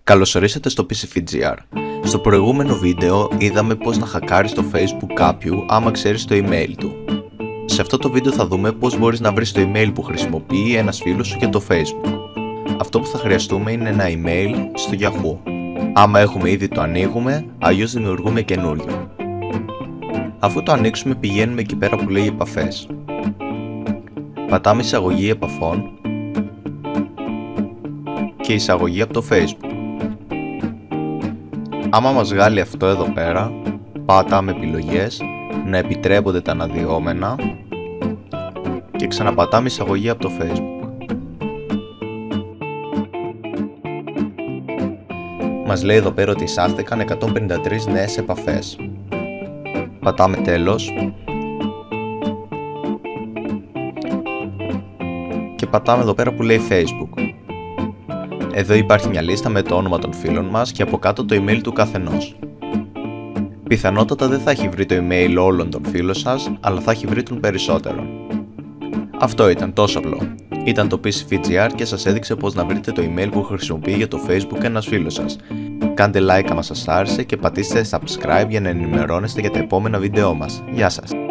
Καλώς ορίσατε στο PCFGR. Στο προηγούμενο βίντεο είδαμε πώς να χακάρεις το Facebook κάποιου άμα ξέρεις το email του. Σε αυτό το βίντεο θα δούμε πώς μπορείς να βρεις το email που χρησιμοποιεί ένας φίλος σου για το Facebook. Αυτό που θα χρειαστούμε είναι ένα email στο Yahoo. Άμα έχουμε ήδη το ανοίγουμε, αλλιώς δημιουργούμε καινούριο. Αφού το ανοίξουμε πηγαίνουμε εκεί πέρα που λέει επαφές. Πατάμε εισαγωγή επαφών και εισαγωγή από το Facebook. Άμα μας βγάλει αυτό εδώ πέρα, πατάμε επιλογές, να επιτρέπονται τα αναδυόμενα και ξαναπατάμε εισαγωγή από το Facebook. Μας λέει εδώ πέρα ότι εισάχθηκαν 153 νέες επαφές. Πατάμε τέλος και πατάμε εδώ πέρα που λέει Facebook. Εδώ υπάρχει μια λίστα με το όνομα των φίλων μας και από κάτω το email του καθενός. Πιθανότατα δεν θα έχει βρει το email όλων των φίλων σας, αλλά θα έχει βρει των περισσότερων. Αυτό ήταν τόσο απλό. Ήταν το PCFGR και σας έδειξε πώς να βρείτε το email που χρησιμοποιεί για το Facebook ένας φίλος σας. Κάντε like άμα σας άρεσε και πατήστε subscribe για να ενημερώνεστε για τα επόμενα βίντεό μας. Γεια σας!